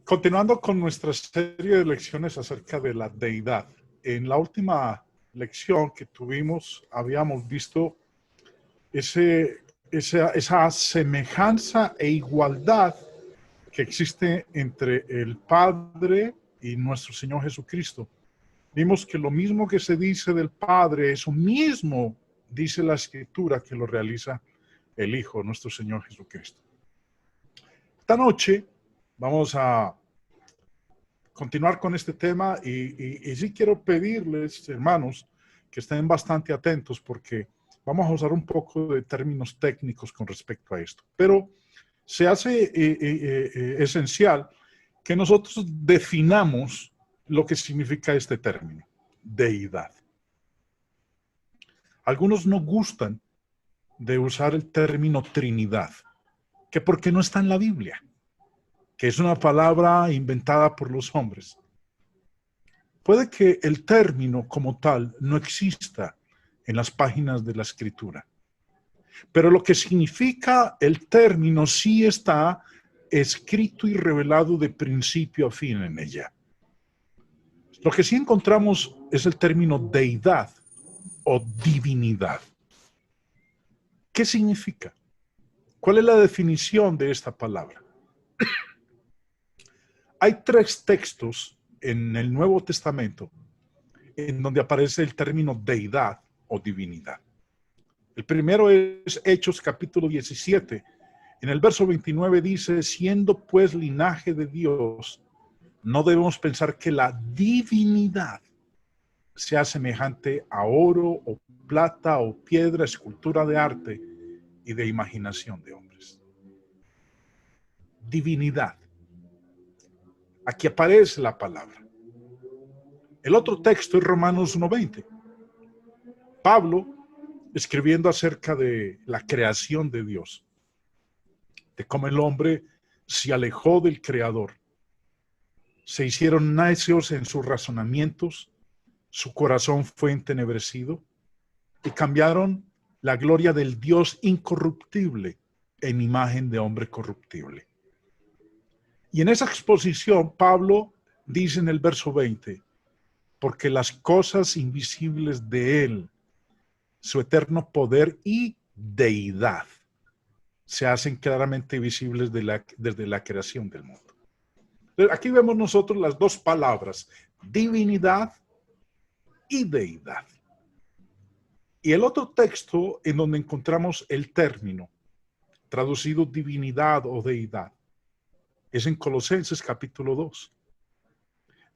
Continuando con nuestra serie de lecciones acerca de la deidad. En la última lección que tuvimos, habíamos visto esa semejanza e igualdad que existe entre el Padre y nuestro Señor Jesucristo. Vimos que lo mismo que se dice del Padre, eso mismo dice la Escritura que lo realiza el Hijo, nuestro Señor Jesucristo. Esta noche vamos a continuar con este tema y sí quiero pedirles, hermanos, que estén bastante atentos porque vamos a usar un poco de términos técnicos con respecto a esto. Pero se hace esencial que nosotros definamos lo que significa este término, deidad. Algunos no gustan de usar el término Trinidad, que porque no está en la Biblia, que es una palabra inventada por los hombres. Puede que el término como tal no exista en las páginas de la Escritura, pero lo que significa el término sí está escrito y revelado de principio a fin en ella. Lo que sí encontramos es el término deidad o divinidad. ¿Qué significa? ¿Cuál es la definición de esta palabra? Hay 3 textos en el Nuevo Testamento en donde aparece el término deidad o divinidad. El primero es Hechos capítulo 17. En el verso 29 dice, siendo pues linaje de Dios, no debemos pensar que la divinidad sea semejante a oro o plata o piedra, escultura de arte y de imaginación de hombres. Divinidad. Aquí aparece la palabra. El otro texto es Romanos 1:20. Pablo, escribiendo acerca de la creación de Dios, de cómo el hombre se alejó del Creador, se hicieron necios en sus razonamientos, su corazón fue entenebrecido y cambiaron la gloria del Dios incorruptible en imagen de hombre corruptible. Y en esa exposición, Pablo dice en el verso 20, porque las cosas invisibles de él, su eterno poder y deidad, se hacen claramente visibles desde la creación del mundo. Aquí vemos nosotros las 2 palabras, divinidad y deidad. Y el otro texto en donde encontramos el término, traducido divinidad o deidad, es en Colosenses capítulo 2,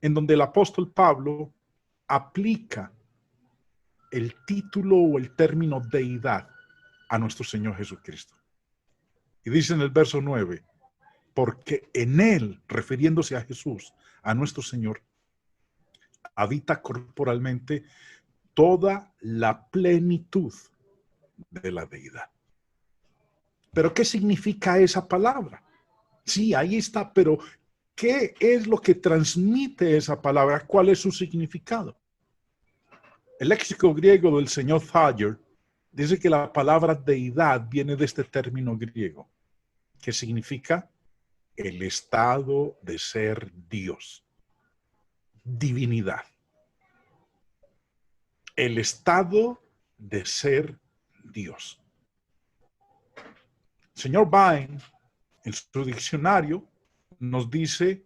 en donde el apóstol Pablo aplica el título o el término deidad a nuestro Señor Jesucristo. Y dice en el verso 9, porque en él, refiriéndose a Jesús, a nuestro Señor, habita corporalmente toda la plenitud de la deidad. ¿Pero qué significa esa palabra? Sí, ahí está, pero ¿qué es lo que transmite esa palabra? ¿Cuál es su significado? El léxico griego del señor Thayer dice que la palabra deidad viene de este término griego, que significa el estado de ser Dios, divinidad. El estado de ser Dios. Señor Vine, en su diccionario, nos dice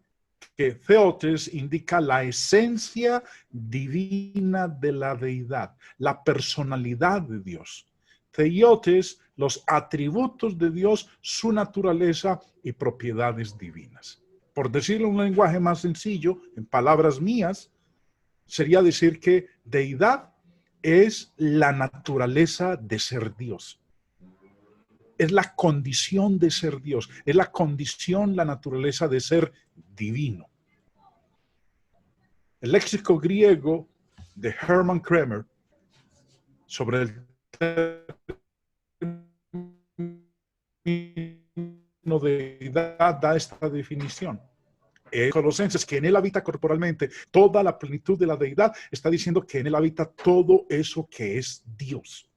que Theotes indica la esencia divina de la deidad, la personalidad de Dios. Theiotes, los atributos de Dios, su naturaleza y propiedades divinas. Por decirlo en un lenguaje más sencillo, en palabras mías, sería decir que deidad es la naturaleza de ser Dios. Es la condición de ser Dios, es la condición, la naturaleza de ser divino. El léxico griego de Hermann Kremer sobre el término de deidad da esta definición. Colosenses, que en él habita corporalmente toda la plenitud de la deidad, está diciendo que en él habita todo eso que es Dios,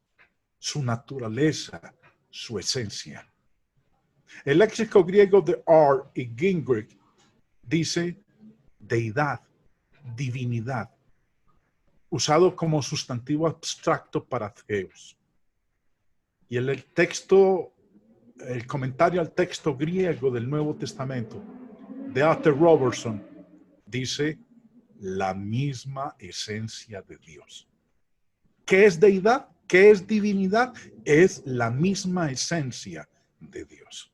su naturaleza, su esencia. El léxico griego de R. y Gingrich dice deidad, divinidad, usado como sustantivo abstracto para theos. Y el texto, el comentario al texto griego del Nuevo Testamento de Arthur Robertson dice la misma esencia de Dios. ¿Qué es deidad? ¿Qué es divinidad? Es la misma esencia de Dios.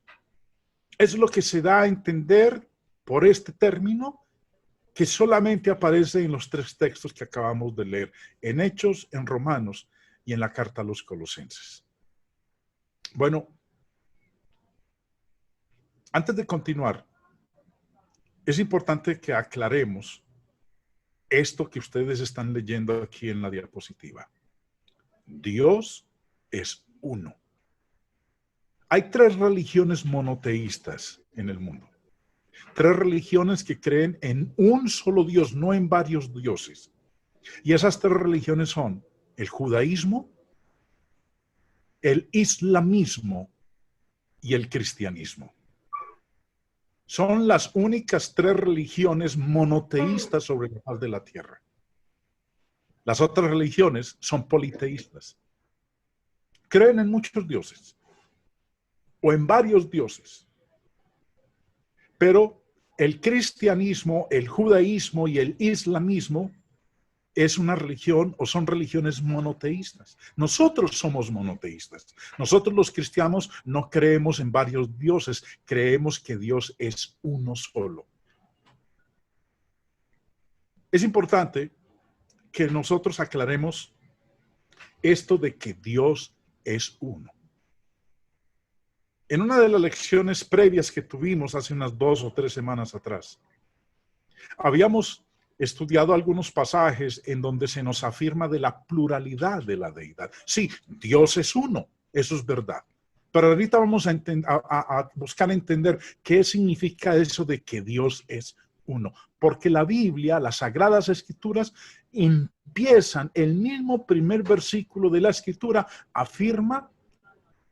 Es lo que se da a entender por este término, que solamente aparece en los tres textos que acabamos de leer, en Hechos, en Romanos y en la carta a los Colosenses. Bueno, antes de continuar, es importante que aclaremos esto que ustedes están leyendo aquí en la diapositiva. Dios es uno. Hay tres religiones monoteístas en el mundo. Tres religiones que creen en un solo Dios, no en varios dioses. Y esas tres religiones son el judaísmo, el islamismo y el cristianismo. Son las únicas tres religiones monoteístas sobre la faz de la tierra. Las otras religiones son politeístas. Creen en muchos dioses o en varios dioses. Pero el cristianismo, el judaísmo y el islamismo es una religión o son religiones monoteístas. Nosotros somos monoteístas. Nosotros los cristianos no creemos en varios dioses, creemos que Dios es uno solo. Es importante que nosotros aclaremos esto de que Dios es uno. En una de las lecciones previas que tuvimos hace unas 2 o 3 semanas atrás, habíamos estudiado algunos pasajes en donde se nos afirma de la pluralidad de la deidad. Sí, Dios es uno, eso es verdad. Pero ahorita vamos a buscar entender qué significa eso de que Dios es uno. Porque la Biblia, las Sagradas Escrituras, empiezan el mismo primer versículo de la Escritura, afirma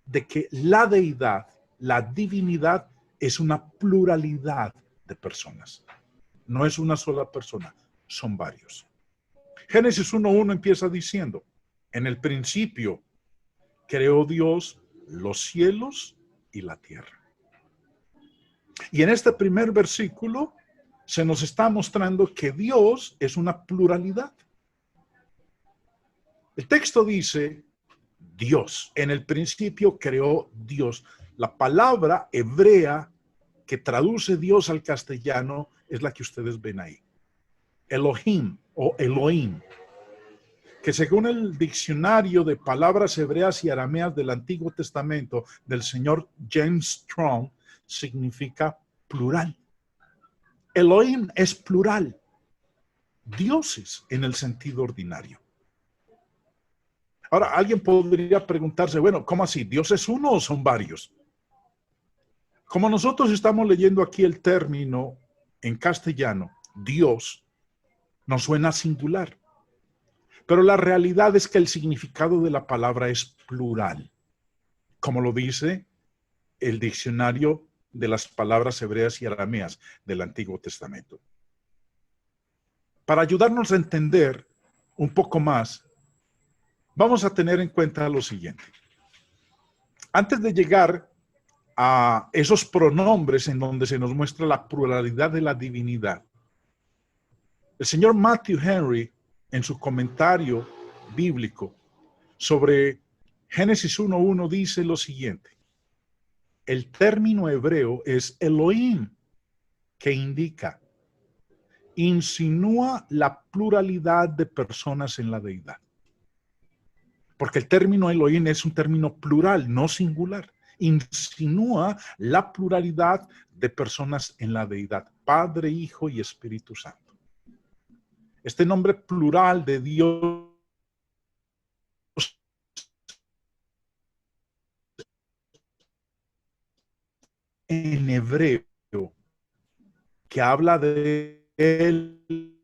de que la deidad, la divinidad, es una pluralidad de personas. No es una sola persona, son varios. Génesis 1:1 empieza diciendo, en el principio creó Dios los cielos y la tierra. Y en este primer versículo se nos está mostrando que Dios es una pluralidad. El texto dice Dios. En el principio creó Dios. La palabra hebrea que traduce Dios al castellano es la que ustedes ven ahí. Elohim o Elohim, que según el diccionario de palabras hebreas y arameas del Antiguo Testamento del señor James Strong, significa plural. Elohim es plural. Dioses en el sentido ordinario. Ahora, alguien podría preguntarse, bueno, ¿cómo así? ¿Dios es uno o son varios? Como nosotros estamos leyendo aquí el término en castellano, Dios, nos suena singular. Pero la realidad es que el significado de la palabra es plural, como lo dice el diccionario de las palabras hebreas y arameas del Antiguo Testamento. Para ayudarnos a entender un poco más, vamos a tener en cuenta lo siguiente. Antes de llegar a esos pronombres en donde se nos muestra la pluralidad de la divinidad, el señor Matthew Henry, en su comentario bíblico sobre Génesis 1:1, dice lo siguiente. El término hebreo es Elohim, que indica, insinúa la pluralidad de personas en la deidad. Porque el término Elohim es un término plural, no singular. Insinúa la pluralidad de personas en la deidad, Padre, Hijo y Espíritu Santo. Este nombre plural de Dios en hebreo, que habla de él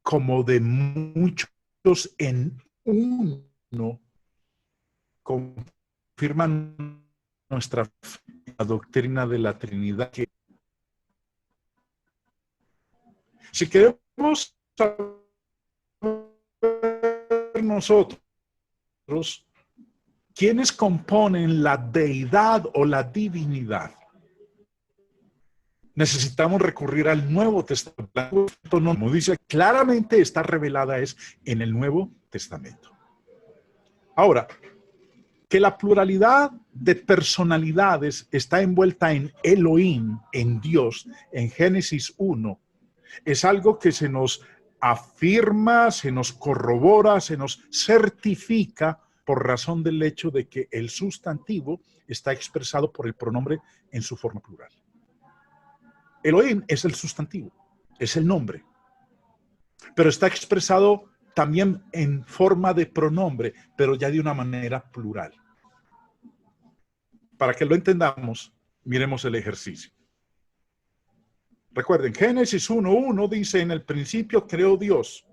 como de muchos en uno, confirman nuestra doctrina de la Trinidad, que Si queremos saber nosotros quiénes componen la deidad o la divinidad, necesitamos recurrir al Nuevo Testamento. Como dice, claramente está revelada es en el Nuevo Testamento. Ahora, que la pluralidad de personalidades está envuelta en Elohim, en Dios, en Génesis 1, es algo que se nos afirma, se nos corrobora, se nos certifica por razón del hecho de que el sustantivo está expresado por el pronombre en su forma plural. Elohim es el sustantivo, es el nombre, pero está expresado también en forma de pronombre, pero ya de una manera plural. Para que lo entendamos, miremos el ejercicio. Recuerden, Génesis 1:1 dice, en el principio creó Dios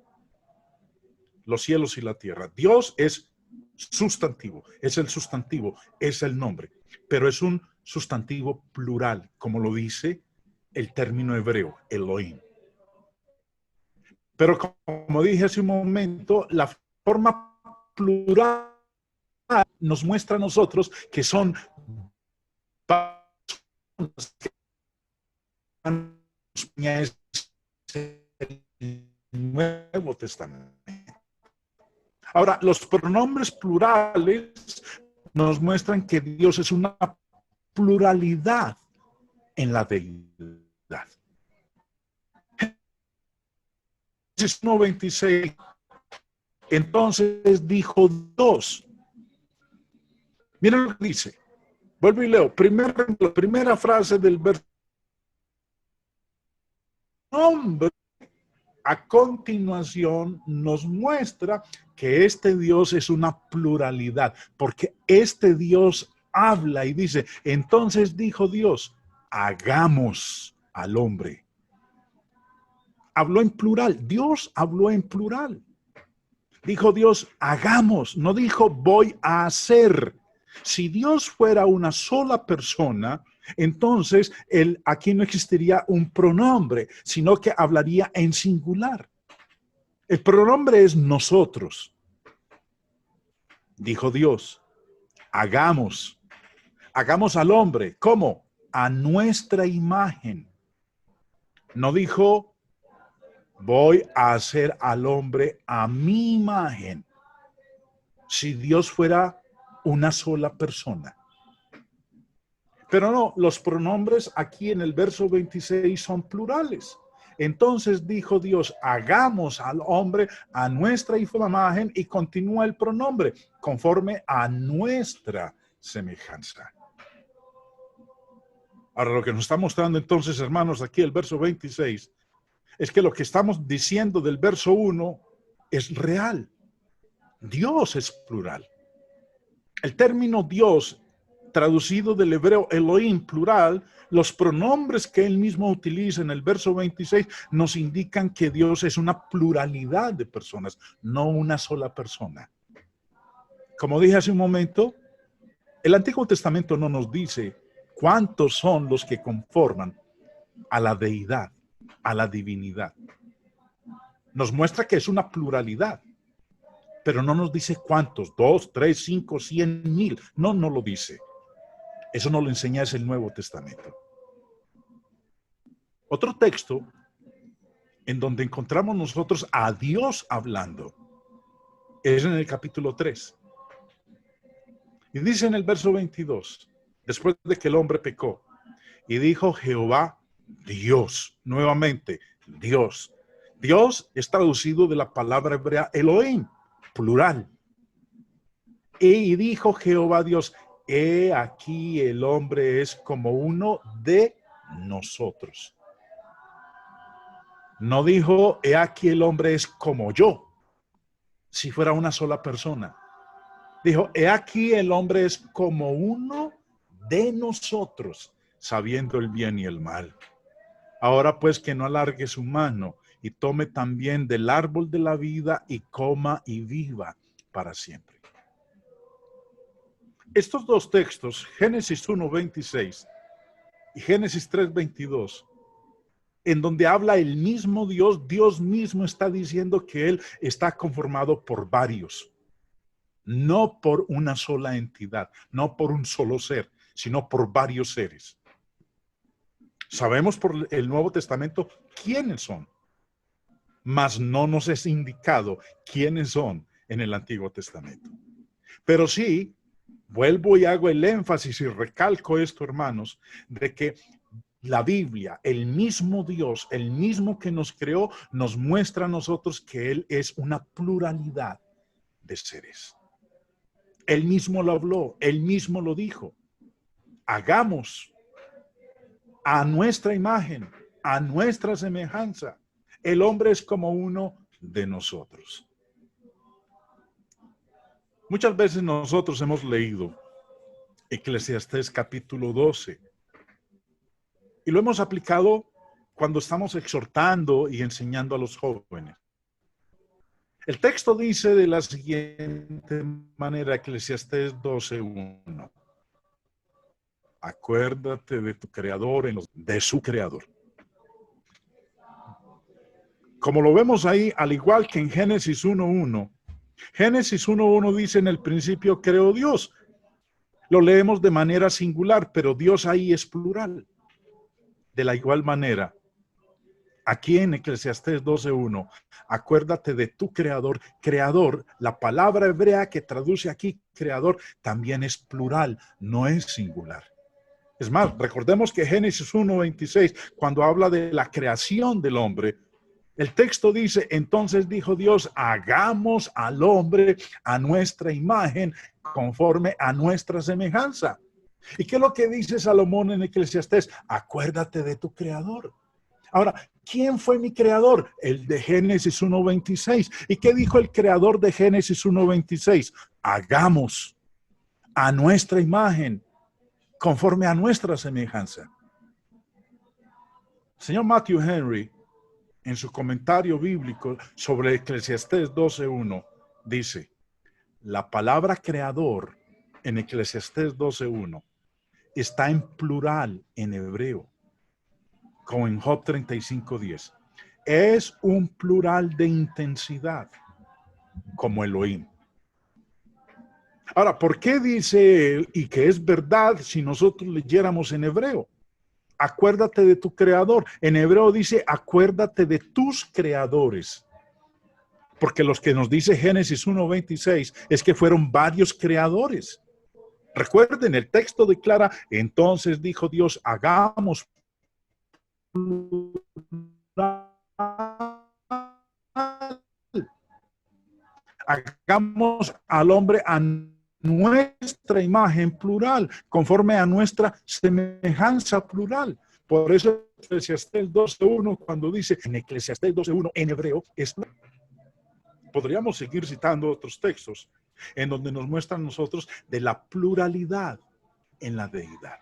los cielos y la tierra. Dios es sustantivo, es el sustantivo, es el nombre, pero es un sustantivo plural, como lo dice el término hebreo, Elohim. Pero como dije hace un momento, la forma plural nos muestra a nosotros que son el Nuevo Testamento. Ahora, los pronombres plurales nos muestran que Dios es una pluralidad en la deidad. Génesis 1:26. Entonces dijo Dios. Miren lo que dice. Vuelvo y leo. La primera frase del verso. Nombre. A continuación nos muestra que este Dios es una pluralidad, porque este Dios habla y dice, entonces dijo Dios, hagamos al hombre. Habló en plural, Dios habló en plural. Dijo Dios, hagamos, no dijo voy a hacer. Si Dios fuera una sola persona, entonces aquí no existiría un pronombre, sino que hablaría en singular. El pronombre es nosotros. Dijo Dios, hagamos al hombre. ¿Cómo? A nuestra imagen. No dijo, voy a hacer al hombre a mi imagen. Si Dios fuera una sola persona. Pero no, los pronombres aquí en el verso 26 son plurales. Entonces dijo Dios, hagamos al hombre a nuestra imagen, y continúa el pronombre, conforme a nuestra semejanza. Ahora, lo que nos está mostrando entonces, hermanos, aquí el verso 26, es que lo que estamos diciendo del verso 1 es real. Dios es plural. El término Dios, traducido del hebreo Elohim, plural, los pronombres que él mismo utiliza en el verso 26 nos indican que Dios es una pluralidad de personas, no una sola persona. Como dije hace un momento, el Antiguo Testamento no nos dice cuántos son los que conforman a la deidad, a la divinidad. Nos muestra que es una pluralidad, pero no nos dice cuántos, 2, 3, 5, 100,000. No lo dice. Eso nos lo enseña es el Nuevo Testamento. Otro texto en donde encontramos nosotros a Dios hablando es en el capítulo 3. Y dice en el verso 22, después de que el hombre pecó, y dijo Jehová, Dios, nuevamente, Dios. Dios es traducido de la palabra hebrea Elohim, plural. Y dijo Jehová Dios, he aquí el hombre es como uno de nosotros. No dijo, he aquí el hombre es como yo, si fuera una sola persona. Dijo, he aquí el hombre es como uno de nosotros, sabiendo el bien y el mal. Ahora pues que no alargue su mano y tome también del árbol de la vida y coma y viva para siempre. Estos dos textos, Génesis 1:26 y Génesis 3:22, en donde habla el mismo Dios, Dios mismo está diciendo que Él está conformado por varios, no por una sola entidad, no por un solo ser, sino por varios seres. Sabemos por el Nuevo Testamento quiénes son, mas no nos es indicado quiénes son en el Antiguo Testamento. Pero sí, vuelvo y hago el énfasis y recalco esto, hermanos, de que la Biblia, el mismo Dios, el mismo que nos creó, nos muestra a nosotros que Él es una pluralidad de seres. Él mismo lo habló, Él mismo lo dijo. Hagamos a nuestra imagen, a nuestra semejanza. El hombre es como uno de nosotros. Muchas veces nosotros hemos leído Eclesiastés capítulo 12 y lo hemos aplicado cuando estamos exhortando y enseñando a los jóvenes. El texto dice de la siguiente manera, Eclesiastés 12:1. Acuérdate de tu creador, de su creador. Como lo vemos ahí, al igual que en Génesis 1:1, Génesis 1:1 dice: en el principio creó Dios. Lo leemos de manera singular, pero Dios ahí es plural. De la igual manera, aquí en Eclesiastés 12:1, acuérdate de tu creador. Creador, la palabra hebrea que traduce aquí creador, también es plural, no es singular. Es más, recordemos que Génesis 1:26, cuando habla de la creación del hombre, el texto dice: entonces dijo Dios, hagamos al hombre a nuestra imagen, conforme a nuestra semejanza. ¿Y qué es lo que dice Salomón en Eclesiastés? Acuérdate de tu creador. Ahora, ¿quién fue mi creador? El de Génesis 1:26. ¿Y qué dijo el creador de Génesis 1:26? Hagamos a nuestra imagen, conforme a nuestra semejanza. Señor Matthew Henry, en su comentario bíblico sobre Eclesiastés 12:1, dice: la palabra creador en Eclesiastés 12:1 está en plural en hebreo, como en Job 35:10. Es un plural de intensidad, como Elohim. Ahora, ¿por qué dice él y que es verdad si nosotros leyéramos en hebreo? Acuérdate de tu creador. En hebreo dice: acuérdate de tus creadores. Porque los que nos dice Génesis 1:26 es que fueron varios creadores. Recuerden, el texto declara: entonces dijo Dios, hagamos al hombre a nuestra imagen plural, conforme a nuestra semejanza plural. Por eso Eclesiastés 12:1, cuando dice en Eclesiastés 12:1 en hebreo, es plural. Podríamos seguir citando otros textos en donde nos muestran nosotros de la pluralidad en la deidad.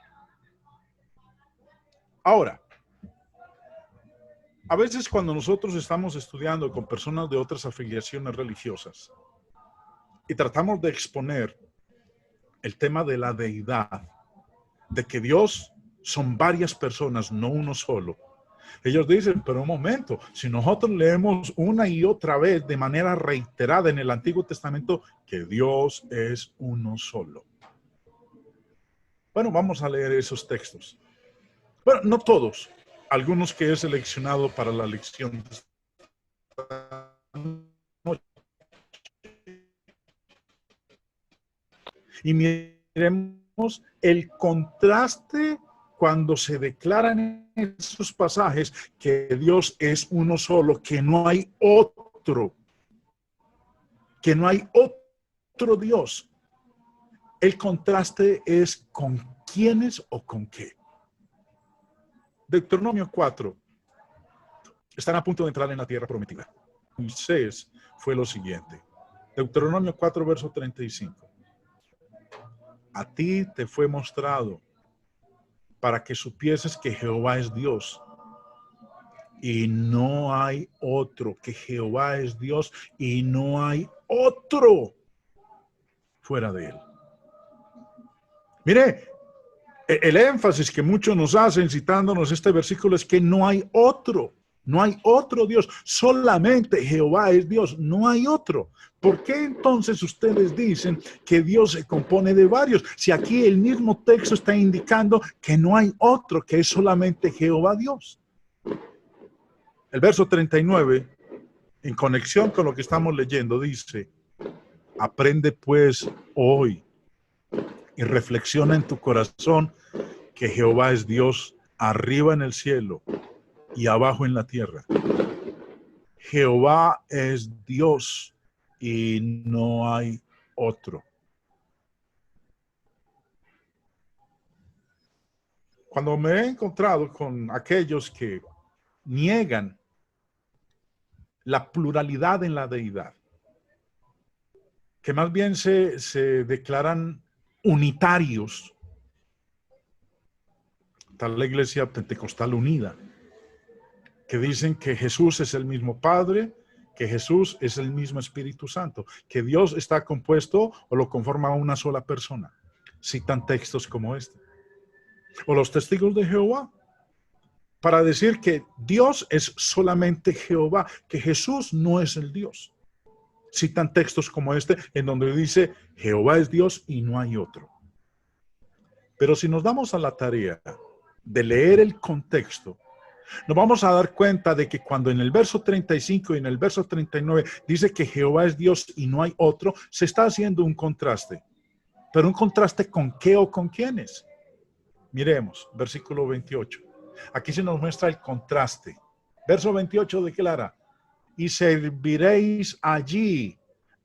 Ahora, a veces cuando nosotros estamos estudiando con personas de otras afiliaciones religiosas y tratamos de exponer el tema de la deidad, de que Dios son varias personas, no uno solo, ellos dicen: pero un momento, si nosotros leemos una y otra vez de manera reiterada en el Antiguo Testamento que Dios es uno solo. Bueno, vamos a leer esos textos. Bueno, no todos, algunos que he seleccionado para la lección. Y miremos el contraste cuando se declaran en esos pasajes que Dios es uno solo, que no hay otro, Dios. El contraste es con quiénes o con qué. Deuteronomio 4. Están a punto de entrar en la tierra prometida. Moisés fue lo siguiente. Deuteronomio 4, verso 35. A ti te fue mostrado para que supieses que Jehová es Dios y no hay otro, que Jehová es Dios y no hay otro fuera de él. Mire, El énfasis que muchos nos hacen citándonos este versículo es que no hay otro. No hay otro Dios, solamente Jehová es Dios, no hay otro. ¿Por qué entonces ustedes dicen que Dios se compone de varios? Si aquí el mismo texto está indicando que no hay otro, que es solamente Jehová Dios. El verso 39, en conexión con lo que estamos leyendo, dice: aprende pues hoy y reflexiona en tu corazón que Jehová es Dios arriba en el cielo y abajo en la tierra. Jehová es Dios y no hay otro. Cuando me he encontrado con aquellos que niegan la pluralidad en la deidad, que más bien se declaran unitarios, tal la Iglesia Pentecostal Unida, que dicen que Jesús es el mismo Padre, que Jesús es el mismo Espíritu Santo, que Dios está compuesto o lo conforma una sola persona. Citan textos como este. O los testigos de Jehová, para decir que Dios es solamente Jehová, que Jesús no es el Dios. Citan textos como este, en donde dice, Jehová es Dios y no hay otro. Pero si nos damos a la tarea de leer el contexto, nos vamos a dar cuenta de que cuando en el verso 35 y en el verso 39 dice que Jehová es Dios y no hay otro, se está haciendo un contraste. ¿Pero un contraste con qué o con quiénes? Miremos, versículo 28. Aquí se nos muestra el contraste. Verso 28 declara: y serviréis allí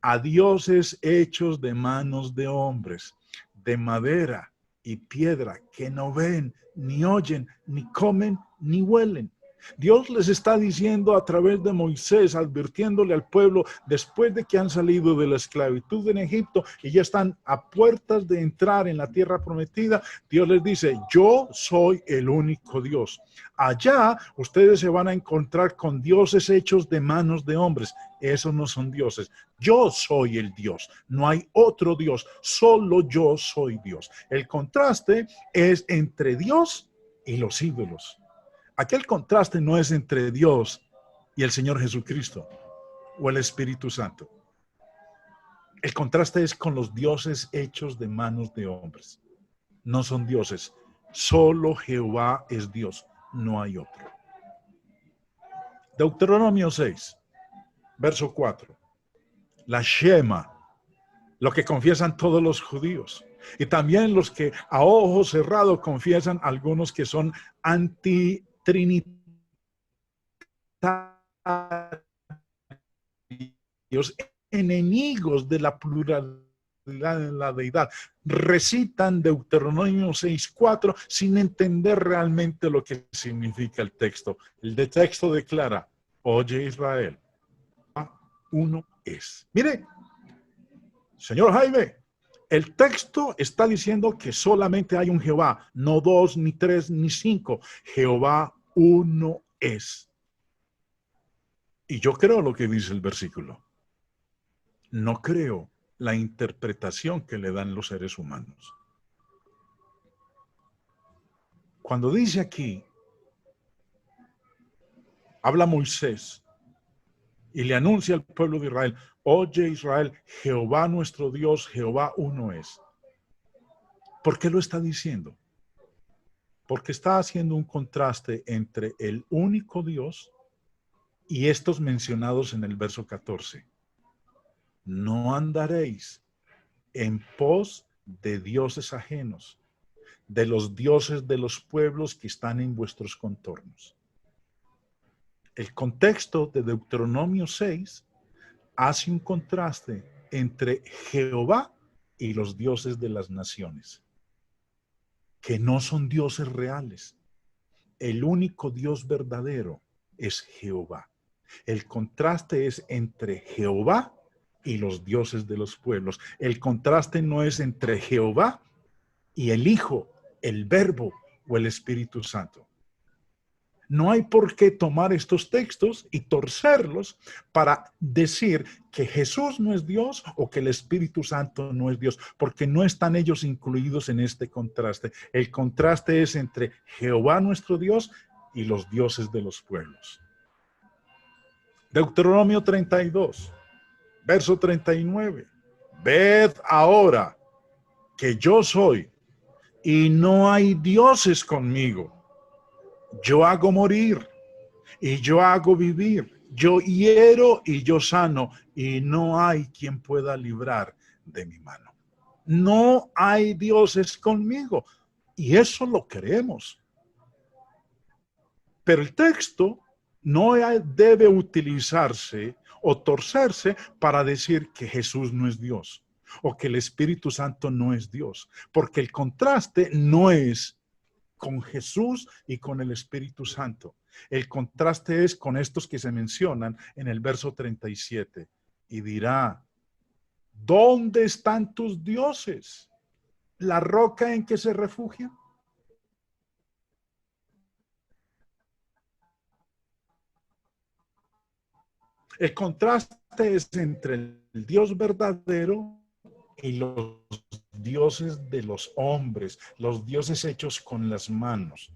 a dioses hechos de manos de hombres, de madera y piedra, que no ven, ni oyen, ni comen, ni huelen. Dios les está diciendo a través de Moisés, advirtiéndole al pueblo, después de que han salido de la esclavitud en Egipto y ya están a puertas de entrar en la tierra prometida, Dios les dice, yo soy el único Dios. Allá ustedes se van a encontrar con dioses hechos de manos de hombres. Esos no son dioses. Yo soy el Dios. No hay otro Dios. Solo yo soy Dios. El contraste es entre Dios y los ídolos. Aquel contraste no es entre Dios y el Señor Jesucristo o el Espíritu Santo. El contraste es con los dioses hechos de manos de hombres. No son dioses. Solo Jehová es Dios. No hay otro. Deuteronomio 6, verso 4. La Shema, lo que confiesan todos los judíos. Y también los que a ojo cerrado confiesan algunos que son antitrinitarios, enemigos de la pluralidad de la deidad. Recitan Deuteronomio 6:4 sin entender realmente lo que significa el texto. El texto declara, oye Israel, uno es. Mire, señor Jaime, el texto está diciendo que solamente hay un Jehová, no dos, ni tres, ni cinco. Jehová uno es. Y yo creo lo que dice el versículo. No creo la interpretación que le dan los seres humanos. Cuando dice aquí, habla Moisés y le anuncia al pueblo de Israel, oye Israel, Jehová nuestro Dios, Jehová uno es. ¿Por qué lo está diciendo? Porque está haciendo un contraste entre el único Dios y estos mencionados en el verso 14. No andaréis en pos de dioses ajenos, de los dioses de los pueblos que están en vuestros contornos. El contexto de Deuteronomio 6 hace un contraste entre Jehová y los dioses de las naciones, que no son dioses reales. El único Dios verdadero es Jehová. El contraste es entre Jehová y los dioses de los pueblos. El contraste no es entre Jehová y el Hijo, el Verbo o el Espíritu Santo. No hay por qué tomar estos textos y torcerlos para decir que Jesús no es Dios o que el Espíritu Santo no es Dios, porque no están ellos incluidos en este contraste. El contraste es entre Jehová nuestro Dios y los dioses de los pueblos. Deuteronomio 32, verso 39. Ved ahora que yo soy y no hay dioses conmigo. Yo hago morir y yo hago vivir. Yo hiero y yo sano, y no hay quien pueda librar de mi mano. No hay dioses conmigo, y eso lo creemos. Pero el texto no debe utilizarse o torcerse para decir que Jesús no es Dios o que el Espíritu Santo no es Dios, porque el contraste no es con Jesús y con el Espíritu Santo. El contraste es con estos que se mencionan en el verso 37. Y dirá, ¿dónde están tus dioses? ¿La roca en que se refugia? El contraste es entre el Dios verdadero y los dioses de los hombres, los dioses hechos con las manos.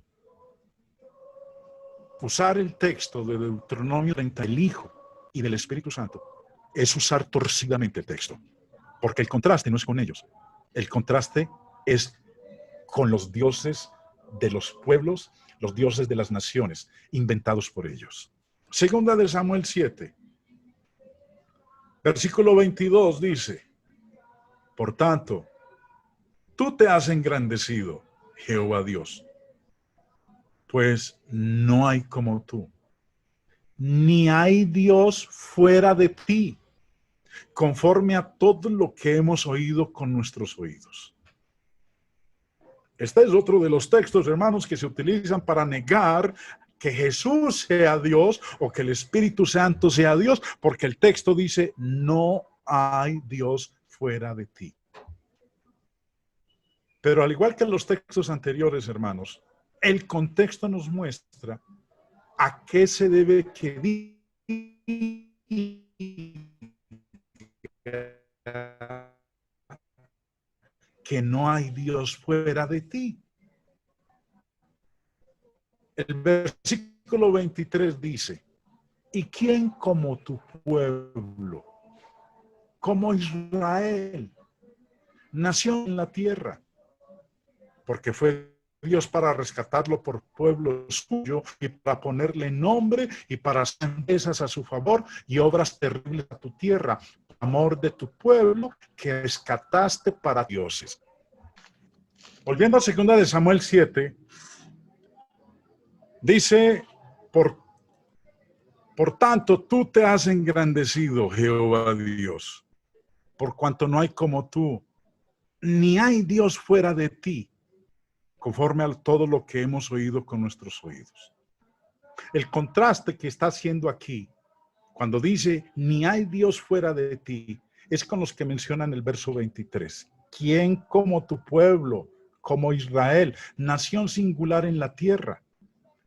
Usar el texto de Deuteronomio 30, el Hijo y del Espíritu Santo, es usar torcidamente el texto, porque el contraste no es con ellos. El contraste es con los dioses de los pueblos, los dioses de las naciones, inventados por ellos. Segunda de Samuel 7, versículo 22 dice, por tanto, tú te has engrandecido, Jehová Dios, pues no hay como tú, ni hay Dios fuera de ti, conforme a todo lo que hemos oído con nuestros oídos. Este es otro de los textos, hermanos, que se utilizan para negar que Jesús sea Dios o que el Espíritu Santo sea Dios, porque el texto dice, no hay Dios fuera de ti. Pero al igual que en los textos anteriores, hermanos, el contexto nos muestra a qué se debe que no hay Dios fuera de ti. El versículo 23 dice, ¿y quién como tu pueblo? Como Israel, nació en la tierra, porque fue Dios para rescatarlo por pueblo suyo y para ponerle nombre y para hacer grandezas a su favor y obras terribles a tu tierra, amor de tu pueblo que rescataste para dioses. Volviendo a 2 de Samuel 7, dice, por tanto, tú te has engrandecido, Jehová Dios, por cuanto no hay como tú, ni hay Dios fuera de ti, conforme a todo lo que hemos oído con nuestros oídos. El contraste que está haciendo aquí, cuando dice, ni hay Dios fuera de ti, es con los que mencionan el verso 23. ¿Quién como tu pueblo, como Israel, nación singular en la tierra?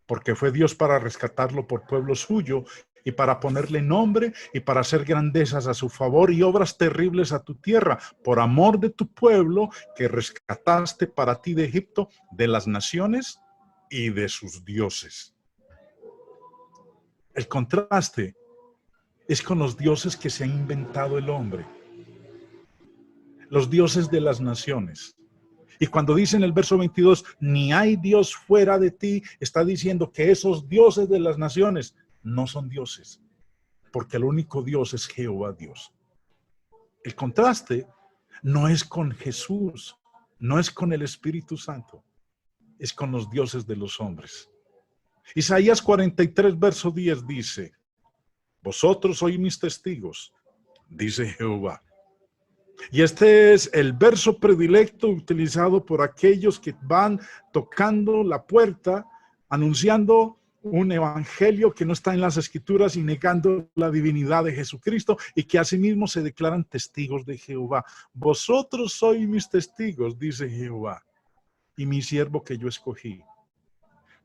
Porque fue Dios para rescatarlo por pueblo suyo y para ponerle nombre y para hacer grandezas a su favor y obras terribles a tu tierra, por amor de tu pueblo que rescataste para ti de Egipto, de las naciones y de sus dioses. El contraste es con los dioses que se ha inventado el hombre, los dioses de las naciones. Y cuando dice en el verso 22, ni hay Dios fuera de ti, está diciendo que esos dioses de las naciones no son dioses, porque el único Dios es Jehová Dios. El contraste no es con Jesús, no es con el Espíritu Santo, es con los dioses de los hombres. Isaías 43, verso 10 dice, vosotros sois mis testigos, dice Jehová. Y este es el verso predilecto utilizado por aquellos que van tocando la puerta, anunciando un evangelio que no está en las escrituras y negando la divinidad de Jesucristo y que asimismo se declaran testigos de Jehová. Vosotros sois mis testigos, dice Jehová, y mi siervo que yo escogí,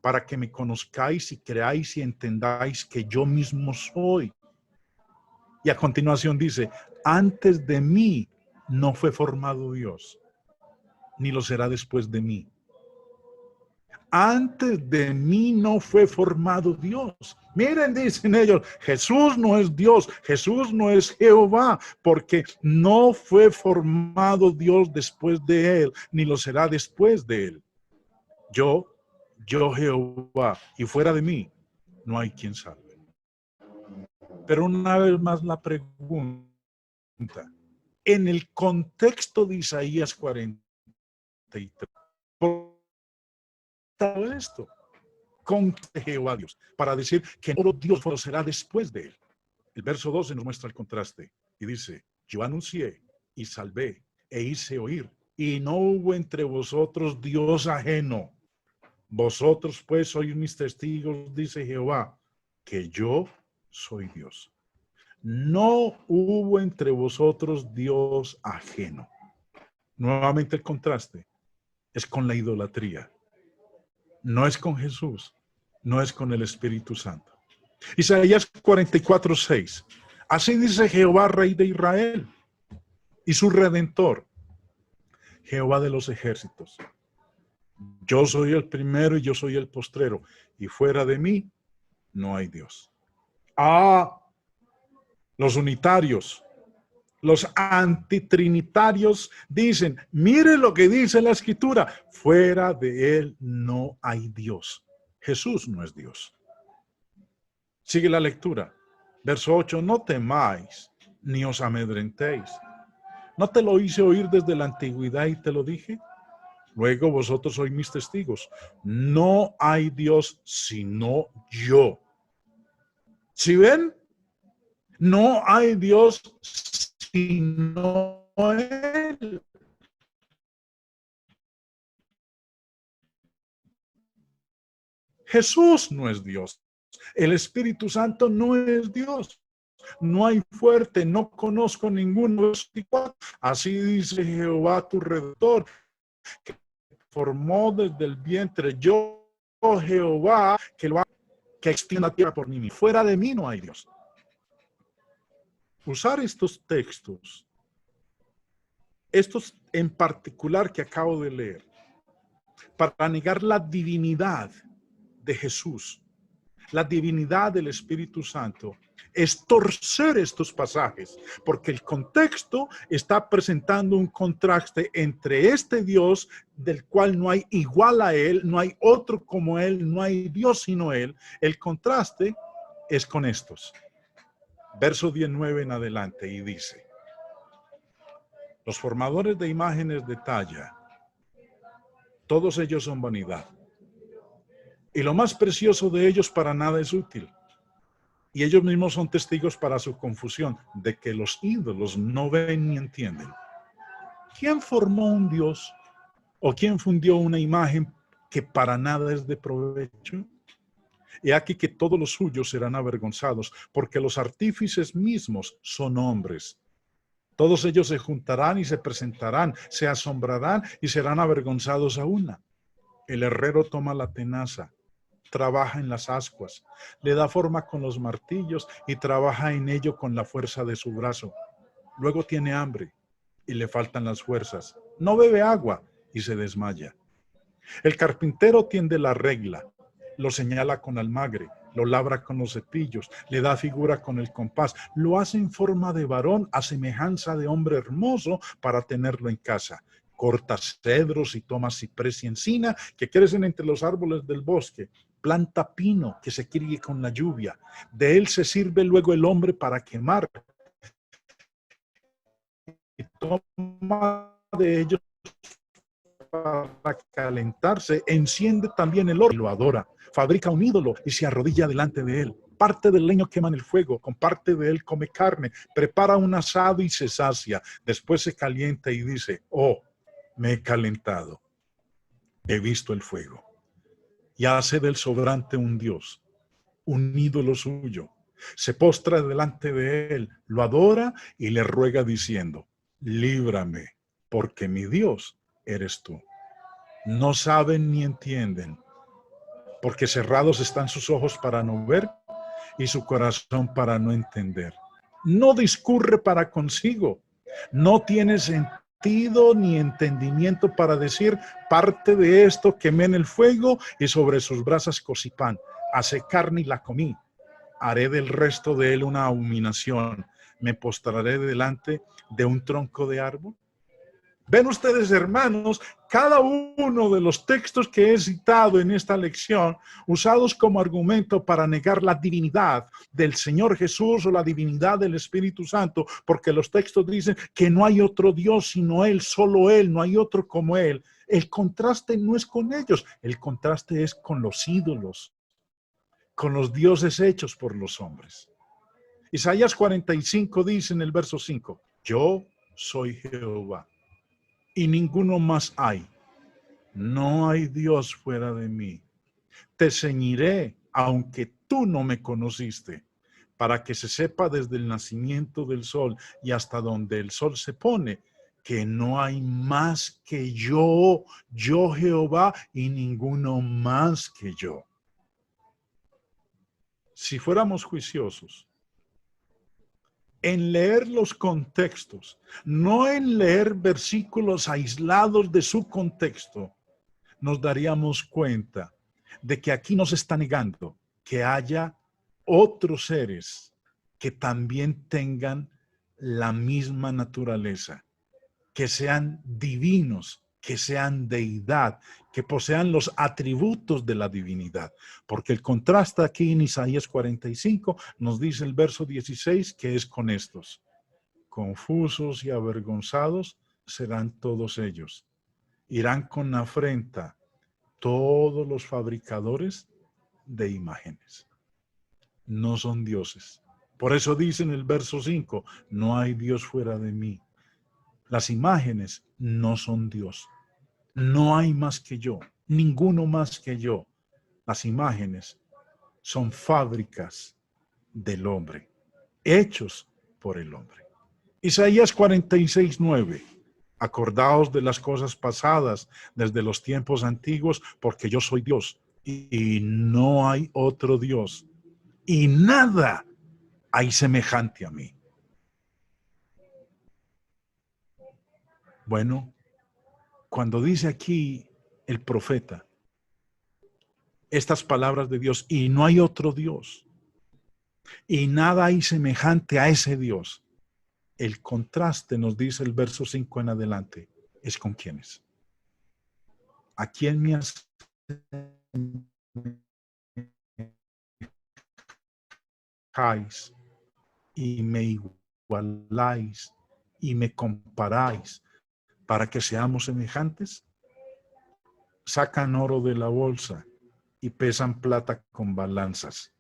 para que me conozcáis y creáis y entendáis que yo mismo soy. Y a continuación dice, antes de mí no fue formado Dios, ni lo será después de mí. Antes de mí no fue formado Dios. Miren, dicen ellos, Jesús no es Dios, Jesús no es Jehová, porque no fue formado Dios después de él, ni lo será después de él. Yo Jehová, y fuera de mí no hay quien salve. Pero una vez más la pregunta, en el contexto de Isaías 43, ¿por todo esto? Con Jehová Dios, para decir que no Dios será después de él. El verso 12 nos muestra el contraste y dice, yo anuncié y salvé e hice oír, y no hubo entre vosotros Dios ajeno. Vosotros pues sois mis testigos, dice Jehová, que yo soy Dios. No hubo entre vosotros Dios ajeno. Nuevamente el contraste es con la idolatría. No es con Jesús, no es con el Espíritu Santo. Isaías 44:6. Así dice Jehová, Rey de Israel, y su Redentor, Jehová de los ejércitos. Yo soy el primero y yo soy el postrero, y fuera de mí no hay Dios. Los unitarios, los antitrinitarios dicen, mire lo que dice la Escritura, fuera de él no hay Dios. Jesús no es Dios. Sigue la lectura. Verso 8, no temáis, ni os amedrentéis. ¿No te lo hice oír desde la antigüedad y te lo dije? Luego vosotros sois mis testigos. No hay Dios sino yo. ¿Sí ven? No hay Dios sino Él. Jesús no es Dios. El Espíritu Santo no es Dios. No hay fuerte, no conozco ninguno. Así dice Jehová tu Redentor, que formó desde el vientre. Yo, Jehová, que extienda la tierra por mí. Fuera de mí no hay Dios. Usar estos textos, estos en particular que acabo de leer, para negar la divinidad de Jesús, la divinidad del Espíritu Santo, es torcer estos pasajes, porque el contexto está presentando un contraste entre este Dios, del cual no hay igual a Él, no hay otro como Él, no hay Dios sino Él. El contraste es con estos. Verso 19 en adelante, y dice, los formadores de imágenes de talla, todos ellos son vanidad, y lo más precioso de ellos para nada es útil. Y ellos mismos son testigos para su confusión, de que los ídolos no ven ni entienden. ¿Quién formó un Dios o quién fundió una imagen que para nada es de provecho? He aquí que todos los suyos serán avergonzados, porque los artífices mismos son hombres. Todos ellos se juntarán y se presentarán, se asombrarán y serán avergonzados a una. El herrero toma la tenaza, trabaja en las ascuas, le da forma con los martillos y trabaja en ello con la fuerza de su brazo. Luego tiene hambre y le faltan las fuerzas. No bebe agua y se desmaya. El carpintero tiende la regla, lo señala con almagre, lo labra con los cepillos, le da figura con el compás, lo hace en forma de varón a semejanza de hombre hermoso para tenerlo en casa. Corta cedros y toma ciprés y encina que crecen entre los árboles del bosque. Planta pino que se críe con la lluvia. De él se sirve luego el hombre para quemar. Y toma de ellos para calentarse, enciende también el horno y lo adora. Fabrica un ídolo y se arrodilla delante de él. Parte del leño quema en el fuego, con parte de él come carne, prepara un asado y se sacia. Después se calienta y dice, oh, me he calentado, he visto el fuego. Y hace del sobrante un dios, un ídolo suyo. Se postra delante de él, lo adora y le ruega diciendo, líbrame, porque mi Dios eres tú. No saben ni entienden, porque cerrados están sus ojos para no ver y su corazón para no entender. No discurre para consigo, no tiene sentido ni entendimiento para decir: parte de esto quemé en el fuego y sobre sus brasas cocí pan, hace carne y la comí. Haré del resto de él una abominación. Me postraré delante de un tronco de árbol. Ven ustedes, hermanos, cada uno de los textos que he citado en esta lección, usados como argumento para negar la divinidad del Señor Jesús o la divinidad del Espíritu Santo, porque los textos dicen que no hay otro Dios sino Él, solo Él, no hay otro como Él. El contraste no es con ellos, el contraste es con los ídolos, con los dioses hechos por los hombres. Isaías 45 dice en el verso 5, yo soy Jehová y ninguno más hay. No hay Dios fuera de mí. Te ceñiré, aunque tú no me conociste, para que se sepa desde el nacimiento del sol y hasta donde el sol se pone, que no hay más que yo Jehová, y ninguno más que yo. Si fuéramos juiciosos en leer los contextos, no en leer versículos aislados de su contexto, nos daríamos cuenta de que aquí nos está negando que haya otros seres que también tengan la misma naturaleza, que sean divinos, que sean deidad, que posean los atributos de la divinidad. Porque el contraste aquí en Isaías 45 nos dice el verso 16 que es con estos: confusos y avergonzados serán todos ellos. Irán con afrenta todos los fabricadores de imágenes. No son dioses. Por eso dice en el verso 5, no hay Dios fuera de mí. Las imágenes no son Dios. No hay más que yo, ninguno más que yo. Las imágenes son fábricas del hombre, hechos por el hombre. Isaías 46:9. Acordaos de las cosas pasadas desde los tiempos antiguos, porque yo soy Dios y no hay otro Dios, y nada hay semejante a mí. Bueno, cuando dice aquí el profeta estas palabras de Dios, y no hay otro Dios, y nada hay semejante a ese Dios, el contraste, nos dice el verso 5 en adelante, es con quiénes. ¿A quién me asemejáis y me igualáis y me comparáis para que seamos semejantes? Sacan oro de la bolsa y pesan plata con balanzas.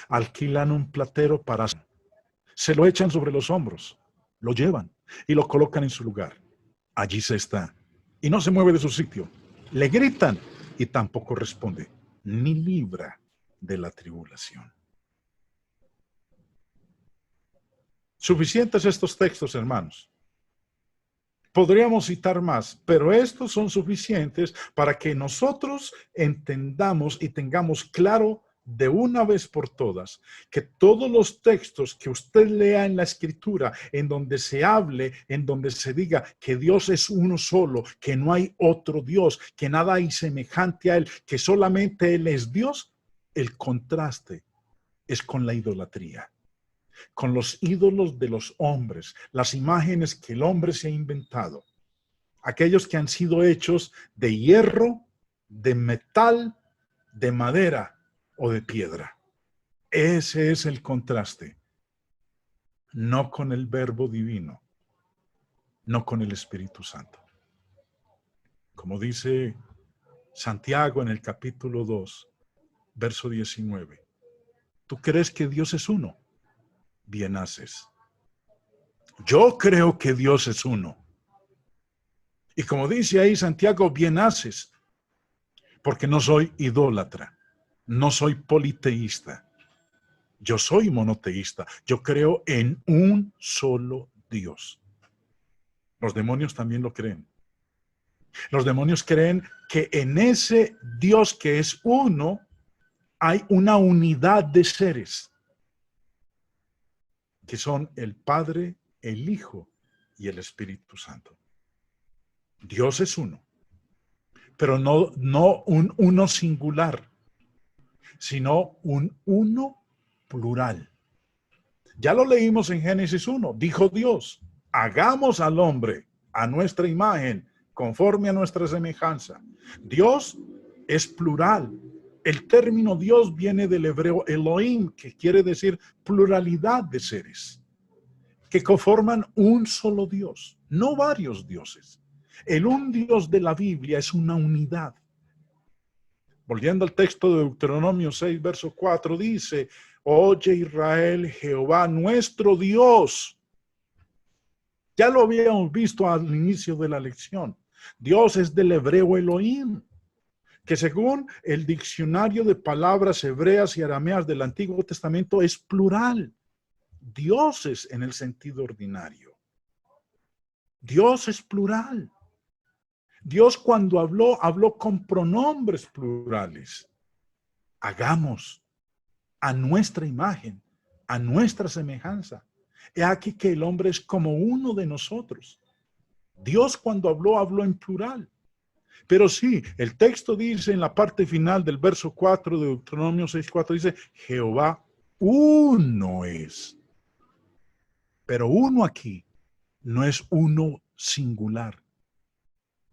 Alquilan un platero para... Se lo echan sobre los hombros, lo llevan y lo colocan en su lugar. Allí se está y no se mueve de su sitio. Le gritan y tampoco responde, ni libra de la tribulación. Suficientes estos textos, hermanos. Podríamos citar más, pero estos son suficientes para que nosotros entendamos y tengamos claro de una vez por todas que todos los textos que usted lea en la Escritura, en donde se hable, en donde se diga que Dios es uno solo, que no hay otro Dios, que nada hay semejante a Él, que solamente Él es Dios, el contraste es con la idolatría, con los ídolos de los hombres, las imágenes que el hombre se ha inventado, aquellos que han sido hechos de hierro, de metal, de madera o de piedra. Ese es el contraste, no con el Verbo divino, no con el Espíritu Santo. Como dice Santiago en el capítulo 2, verso 19, ¿tú crees que Dios es uno? Bien haces. Yo creo que Dios es uno. Y como dice ahí Santiago, bien haces, porque no soy idólatra, no soy politeísta, yo soy monoteísta, yo creo en un solo Dios. Los demonios también lo creen. Los demonios creen que en ese Dios que es uno, hay una unidad de seres que son el Padre, el Hijo y el Espíritu Santo. Dios es uno, pero no un uno singular, sino un uno plural. Ya lo leímos en Génesis 1. Dijo Dios, hagamos al hombre a nuestra imagen, conforme a nuestra semejanza. Dios es plural. El término Dios viene del hebreo Elohim, que quiere decir pluralidad de seres, que conforman un solo Dios, no varios dioses. El un Dios de la Biblia es una unidad. Volviendo al texto de Deuteronomio 6, verso 4, dice, oye Israel, Jehová nuestro Dios. Ya lo habíamos visto al inicio de la lección. Dios es del hebreo Elohim, que según el diccionario de palabras hebreas y arameas del Antiguo Testamento es plural. Dioses en el sentido ordinario. Dios es plural. Dios cuando habló con pronombres plurales. Hagamos a nuestra imagen, a nuestra semejanza. He aquí que el hombre es como uno de nosotros. Dios cuando habló en plural. Pero sí, el texto dice en la parte final del verso 4 de Deuteronomio 6:4, dice, Jehová uno es. Pero uno aquí no es uno singular,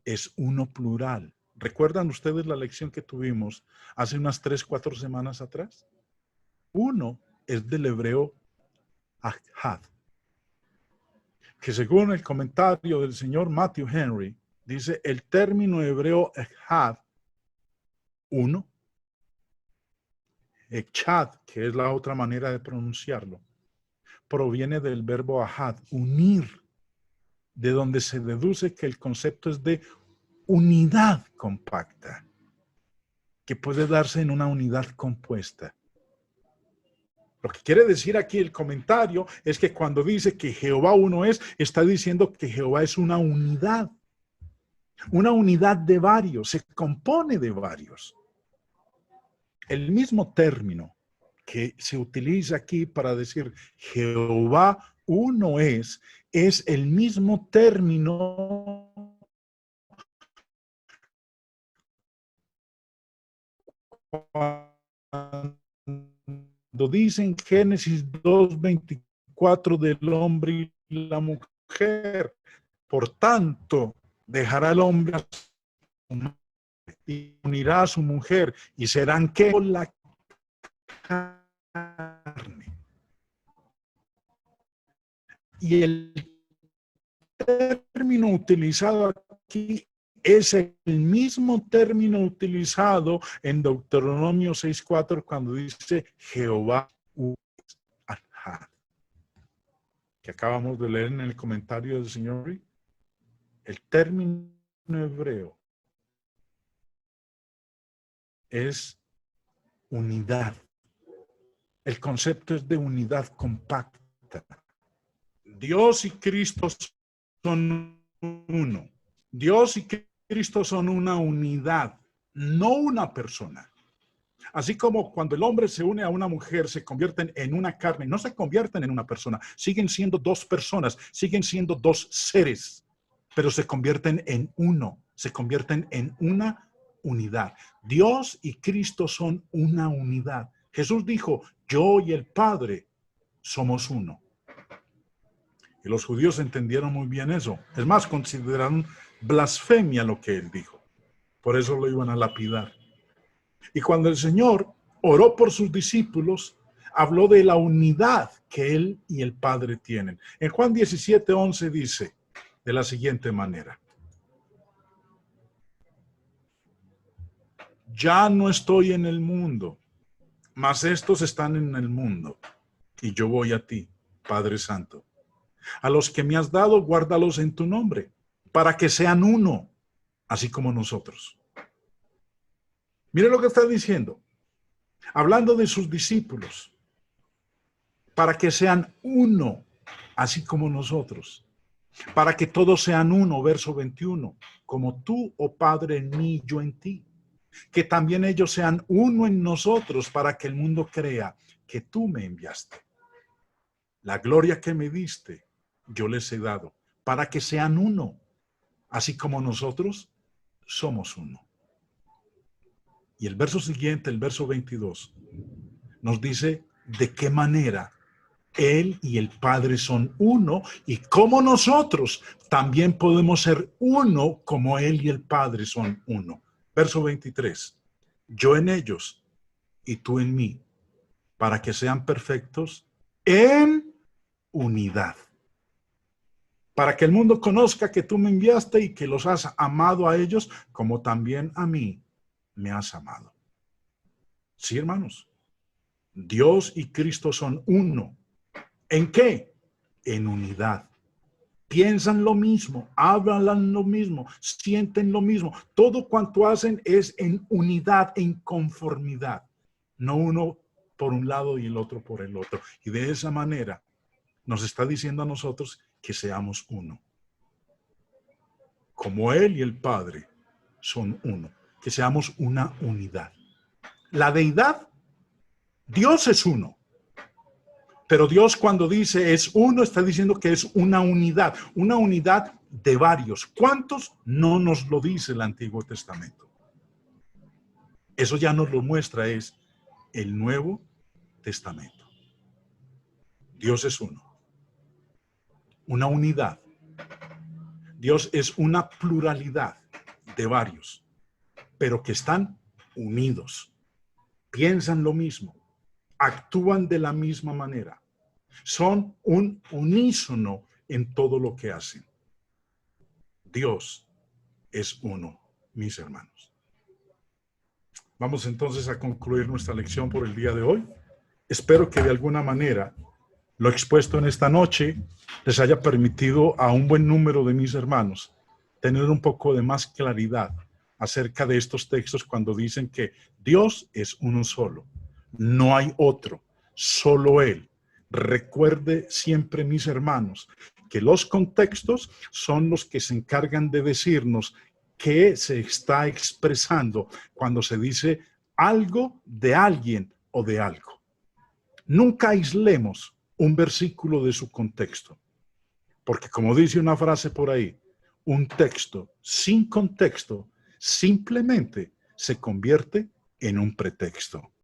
es uno plural. ¿Recuerdan ustedes la lección que tuvimos hace unas 3-4 semanas atrás? Uno es del hebreo Ahad, que según el comentario del señor Matthew Henry, dice el término hebreo Ahad, uno, Echad, que es la otra manera de pronunciarlo, proviene del verbo Ahad, unir, de donde se deduce que el concepto es de unidad compacta, que puede darse en una unidad compuesta. Lo que quiere decir aquí el comentario es que cuando dice que Jehová uno es, está diciendo que Jehová es una unidad de varios, se compone de varios. El mismo término que se utiliza aquí para decir Jehová uno es el mismo término cuando dice en Génesis 2:24 del hombre y la mujer. Por tanto, dejará el hombre a su madre y unirá a su mujer y serán ¿qué? La carne. Y el término utilizado aquí es el mismo término utilizado en Deuteronomio 6:4 cuando dice Jehová Ahad, que acabamos de leer en el comentario del señor. El término hebreo es unidad. El concepto es de unidad compacta. Dios y Cristo son uno. Dios y Cristo son una unidad, no una persona. Así como cuando el hombre se une a una mujer, se convierten en una carne, no se convierten en una persona, siguen siendo dos personas, siguen siendo dos seres, pero se convierten en uno, se convierten en una unidad. Dios y Cristo son una unidad. Jesús dijo, yo y el Padre somos uno. Y los judíos entendieron muy bien eso. Es más, consideraron blasfemia lo que él dijo. Por eso lo iban a lapidar. Y cuando el Señor oró por sus discípulos, habló de la unidad que él y el Padre tienen. En Juan 17:11 dice de la siguiente manera: ya no estoy en el mundo, mas estos están en el mundo, y yo voy a ti, Padre Santo. A los que me has dado, guárdalos en tu nombre, para que sean uno, así como nosotros. Mire lo que está diciendo, hablando de sus discípulos, para que sean uno, así como nosotros, para que todos sean uno, verso 21, como tú, oh Padre, en mí, yo en ti. que también ellos sean uno en nosotros para que el mundo crea que tú me enviaste. La gloria que me diste, yo les he dado, para que sean uno, así como nosotros somos uno. Y el verso siguiente, el verso 22, nos dice de qué manera Él y el Padre son uno y cómo nosotros también podemos ser uno como Él y el Padre son uno. Verso 23, yo en ellos y tú en mí, para que sean perfectos en unidad. Para que el mundo conozca que tú me enviaste y que los has amado a ellos como también a mí me has amado. Sí, hermanos, Dios y Cristo son uno. ¿En qué? En unidad. Piensan lo mismo, hablan lo mismo, sienten lo mismo. Todo cuanto hacen es en unidad, en conformidad. No uno por un lado y el otro por el otro. Y de esa manera nos está diciendo a nosotros que seamos uno. Como Él y el Padre son uno. Que seamos una unidad. La deidad, Dios es uno. Pero Dios cuando dice es uno, está diciendo que es una unidad de varios. ¿Cuántos? No nos lo dice el Antiguo Testamento. Eso ya nos lo muestra es el Nuevo Testamento. Dios es uno. Una unidad. Dios es una pluralidad de varios, pero que están unidos. Piensan lo mismo, actúan de la misma manera. Son un unísono en todo lo que hacen. Dios es uno, mis hermanos. Vamos entonces a concluir nuestra lección por el día de hoy. Espero que de alguna manera lo expuesto en esta noche les haya permitido a un buen número de mis hermanos tener un poco de más claridad acerca de estos textos cuando dicen que Dios es uno solo, no hay otro, solo Él. Recuerde siempre, mis hermanos, que los contextos son los que se encargan de decirnos qué se está expresando cuando se dice algo de alguien o de algo. Nunca aislemos un versículo de su contexto, porque como dice una frase por ahí, un texto sin contexto simplemente se convierte en un pretexto.